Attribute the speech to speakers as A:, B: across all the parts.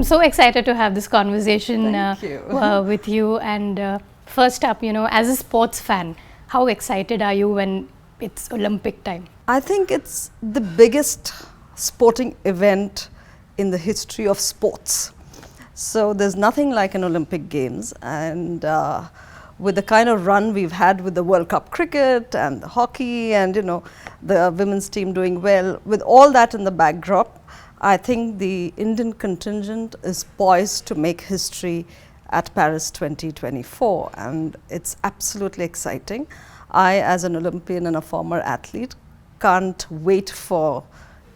A: I'm so excited to have this conversation
B: with
A: you. And first up, as a sports fan, how excited are you when it's Olympic time?
B: I think it's the biggest sporting event in the history of sports. So there's nothing like an Olympic Games, and with the kind of run we've had with the World Cup cricket and the hockey and the women's team doing well, with all that in the backdrop, I think the Indian contingent is poised to make history at Paris 2024, and it's absolutely exciting. I, as an Olympian and a former athlete, can't wait for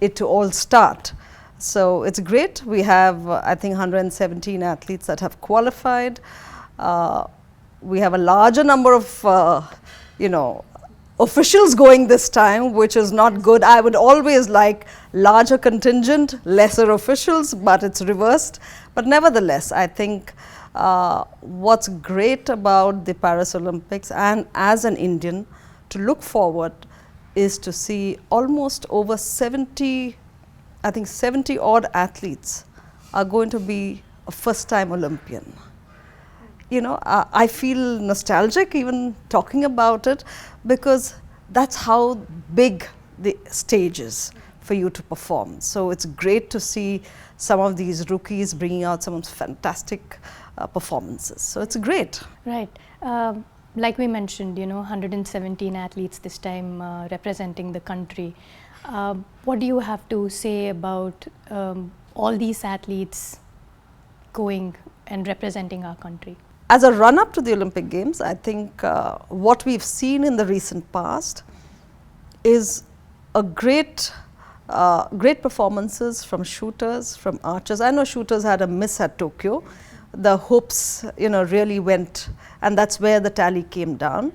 B: it to all start. So it's great. We have, I think, 117 athletes that have qualified. We have a larger number of, officials going this time, which is not good. I would always like larger contingent, lesser officials, but it's reversed. But nevertheless, I think what's great about the Paris Olympics, and as an Indian, to look forward is to see almost over 70 odd athletes are going to be a first-time Olympian. I feel nostalgic even talking about it, because that's how big the stage is for you to perform. So it's great to see some of these rookies bringing out some fantastic performances. So it's great.
A: Right. Like we mentioned, 117 athletes this time representing the country. What do you have to say about all these athletes going and representing our country?
B: As a run-up to the Olympic Games, I think what we've seen in the recent past is a great performances from shooters, from archers. I know shooters had a miss at Tokyo. The hopes, really went, and that's where the tally came down.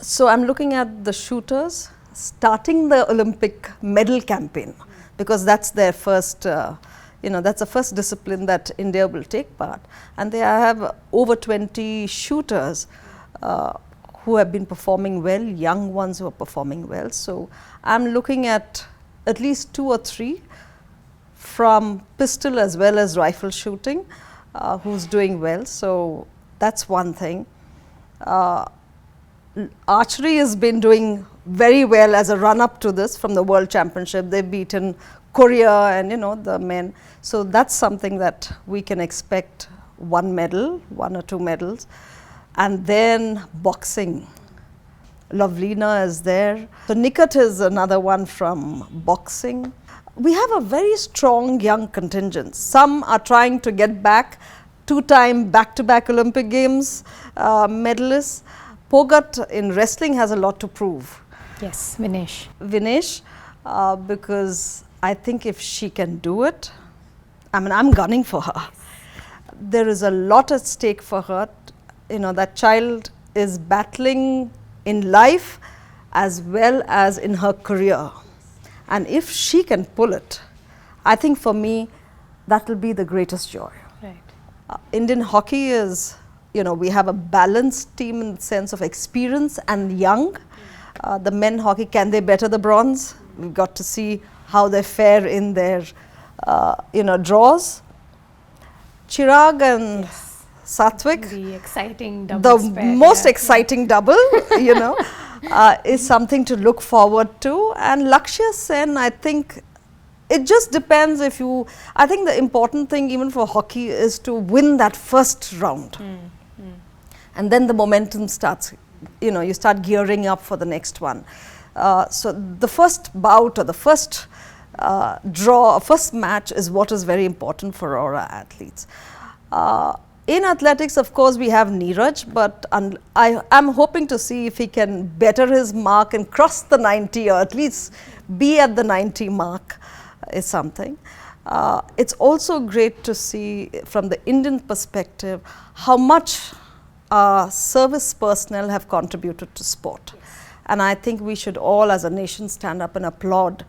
B: So I'm looking at the shooters starting the Olympic medal campaign, because that's their first that's the first discipline that India will take part, and they have over 20 shooters who have been performing well, young ones who are performing well. So I'm looking at least 2 or 3 from pistol as well as rifle shooting who's doing well. So that's one thing. Archery has been doing very well as a run-up to this from the World Championship. They've beaten Korea and the men. So that's something that we can expect 1 medal, 1 or 2 medals. And then boxing. Lovlina is there. So Nikat is another one from boxing. We have a very strong young contingent. Some are trying to get back, 2-time back-to-back Olympic Games medalists. Phogat in wrestling has a lot to prove.
A: Yes, Vinesh.
B: Vinesh, because I think if she can do it, I'm gunning for her. There is a lot at stake for her. That child is battling in life as well as in her career. And if she can pull it, I think for me, that will be the greatest joy.
A: Right.
B: Indian hockey is, we have a balanced team in the sense of experience and young. The men hockey, can they better the bronze? We've got to see how they fare in their, draws. Chirag and Satvik,
A: the exciting double pair,
B: most exciting double, is something to look forward to. And Lakshya Sen, I think it just depends if you, I think the important thing even for hockey is to win that first round. And then the momentum starts, you start gearing up for the next one. So the first bout or the first first match is what is very important for our athletes. In athletics, of course, we have Neeraj, but I am hoping to see if he can better his mark and cross the 90, or at least be at the 90 mark is something. It's also great to see from the Indian perspective how much service personnel have contributed to sport. And I think we should all as a nation stand up and applaud.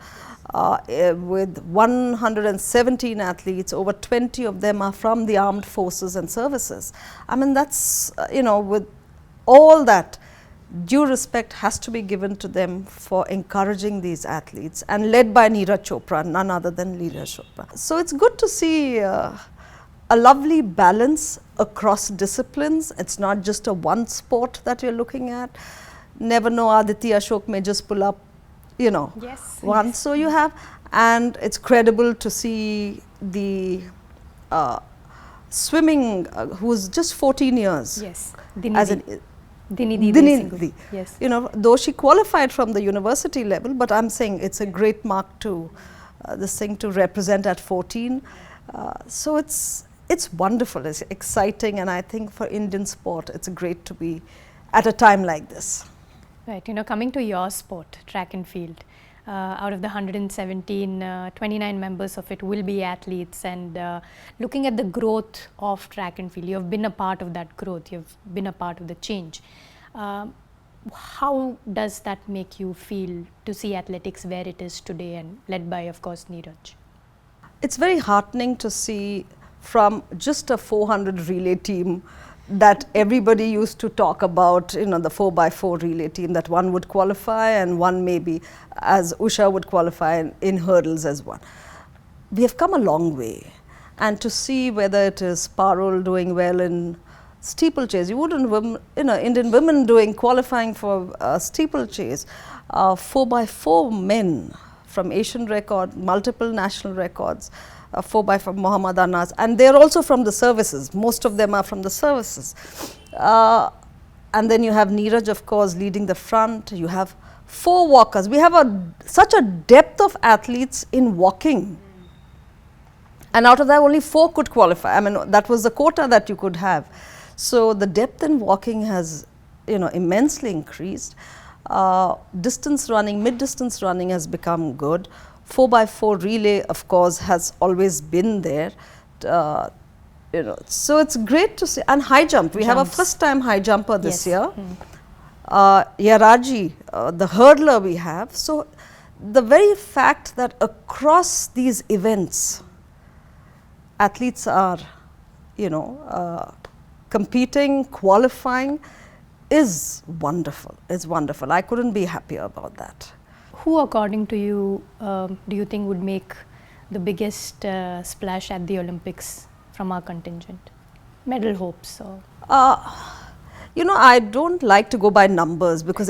B: With 117 athletes, over 20 of them are from the armed forces and services. That's, with all that, due respect has to be given to them for encouraging these athletes, and led by Neeraj Chopra, none other than Neeraj Chopra. So it's good to see a lovely balance across disciplines. It's not just a one sport that you're looking at. Never know, Aditi Ashok may just pull up, you know, one. So you have, and it's credible to see the swimming, who's just 14 years.
A: Yes,
B: Dinidi. Yes. You know, though she qualified from the university level, but I'm saying it's a great mark to this thing to represent at 14. So it's wonderful, it's exciting, and I think for Indian sport, it's great to be at a time like this.
A: Right, you know, coming to your sport, track and field, out of the 117, 29 members of it will be athletes, and looking at the growth of track and field, you have been a part of that growth, you've been a part of the change. How does that make you feel to see athletics where it is today, and led by, of course, Neeraj?
B: It's very heartening to see from just a 400 relay team that everybody used to talk about, you know, the 4x4 relay team, that one would qualify and one maybe, as Usha would qualify in hurdles as one. We have come a long way, and to see whether it is Parul doing well in steeplechase, you wouldn't, you know, Indian women doing qualifying for steeplechase, 4x4 men from Asian record, multiple national records, 4x4 Muhammad Anas, and they're also from the services. Most of them are from the services. And then you have Neeraj, of course, leading the front. You have 4 walkers. We have such a depth of athletes in walking. And out of that, only 4 could qualify. I mean, that was the quota that you could have. So the depth in walking has, you know, immensely increased. Distance running, mid-distance running has become good. 4x4 relay, of course, has always been there. You know, so it's great to see. And high jump, we have a first-time high jumper this year. Yaraji, the hurdler we have. So the very fact that across these events, athletes are, you know, competing, qualifying, is wonderful. It's wonderful. I couldn't be happier about that.
A: Who, according to you, do you think would make the biggest splash at the Olympics from our contingent? Medal hopes? Or?
B: You know, I don't like to go by numbers, because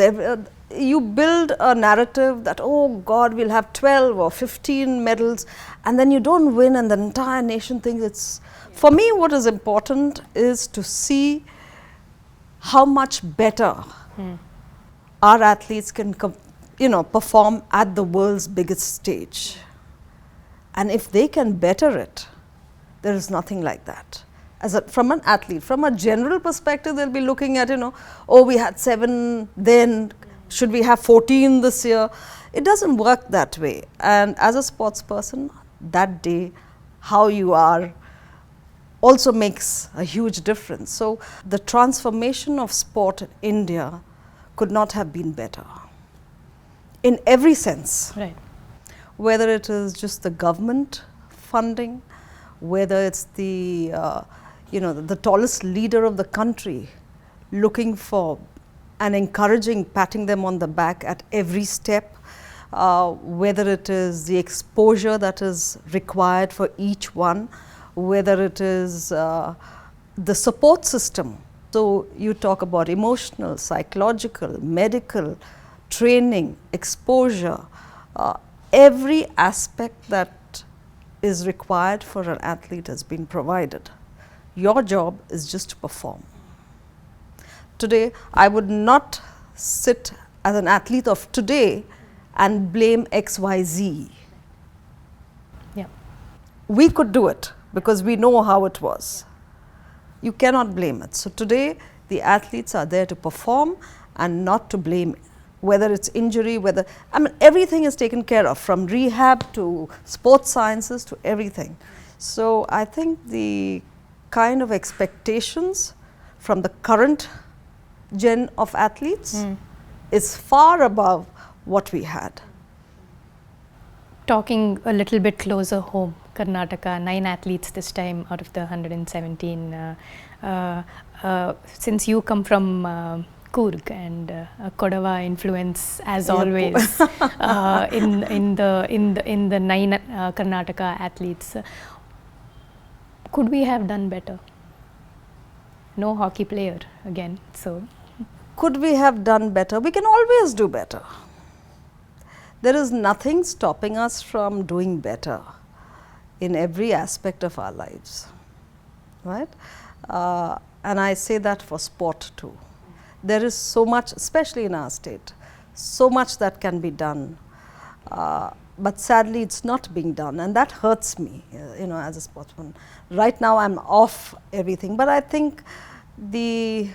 B: you build a narrative that, oh God, we'll have 12 or 15 medals, and then you don't win, and the entire nation thinks it's... For me, what is important is to see how much better our athletes can you know, perform at the world's biggest stage. And if they can better it, there is nothing like that. From an athlete, from a general perspective, they'll be looking at, you know, oh, we had 7 then, should we have 14 this year? It doesn't work that way. And as a sports person, that day, how you are also makes a huge difference. So the transformation of sport in India could not have been better. In every sense,
A: right.
B: Whether it is just the government funding, whether it's the you know, the tallest leader of the country looking for and encouraging, patting them on the back at every step, whether it is the exposure that is required for each one, whether it is the support system. So you talk about emotional, psychological, medical, training, exposure, every aspect that is required for an athlete has been provided. Your job is just to perform. Today, I would not sit as an athlete of today and blame XYZ.
A: Yeah.
B: We could do it because we know how it was. You cannot blame it. So today, the athletes are there to perform and not to blame, whether it's injury, whether, I mean, everything is taken care of, from rehab to sports sciences to everything. So I think the kind of expectations from the current gen of athletes is far above what we had.
A: Talking a little bit closer home, Karnataka, 9 athletes this time out of the 117. Since you come from Coorg and Kodava influence as always in the 9 Karnataka athletes. Could we have done better? No hockey player again, so.
B: Could we have done better? We can always do better. There is nothing stopping us from doing better in every aspect of our lives, right? And I say that for sport too. There is so much, especially in our state, so much that can be done, but sadly it's not being done, and that hurts me, you know, as a sportsman. Right now I'm off everything, but I think the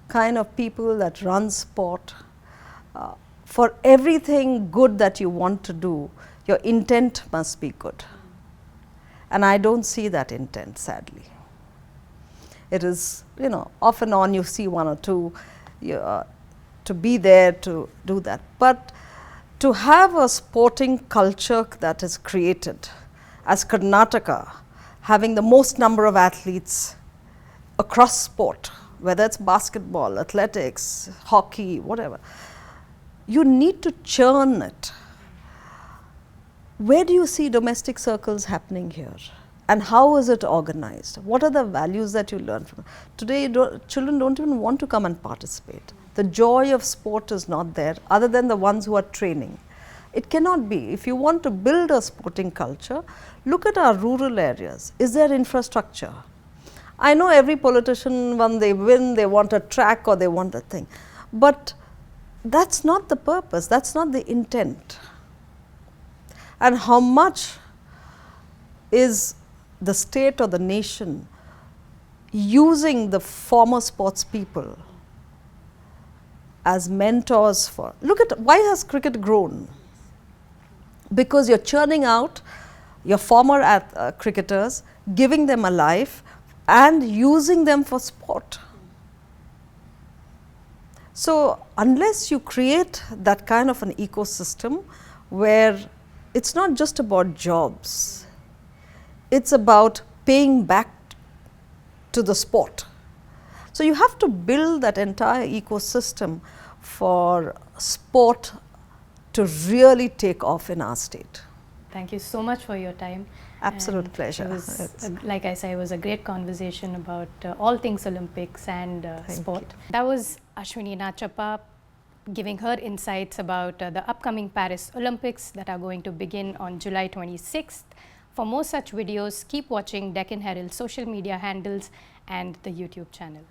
B: kind of people that run sport, for everything good that you want to do, your intent must be good, and I don't see that intent, sadly. It is, you know, off and on you see one or two, to be there to do that. But to have a sporting culture that is created, as Karnataka, having the most number of athletes across sport, whether it's basketball, athletics, hockey, whatever, you need to churn it. Where do you see domestic circles happening here? And how is it organized? What are the values that you learn from it? Today, children don't even want to come and participate. The joy of sport is not there, other than the ones who are training. It cannot be. If you want to build a sporting culture, look at our rural areas. Is there infrastructure? I know every politician, when they win, they want a track or they want a thing. But that's not the purpose, that's not the intent. And how much is the state or the nation using the former sports people as mentors for, look at why has cricket grown? Because you're churning out your former cricketers, giving them a life and using them for sport. So unless you create that kind of an ecosystem where it's not just about jobs, it's about paying back to the sport. So you have to build that entire ecosystem for sport to really take off in our state.
A: Thank you so much for your time.
B: Absolute pleasure.
A: It was, like I said, it was a great conversation about all things Olympics and sport. That was Ashwini Nachappa giving her insights about the upcoming Paris Olympics that are going to begin on July 26th. For more such videos, keep watching Deccan Herald social media handles and the YouTube channel.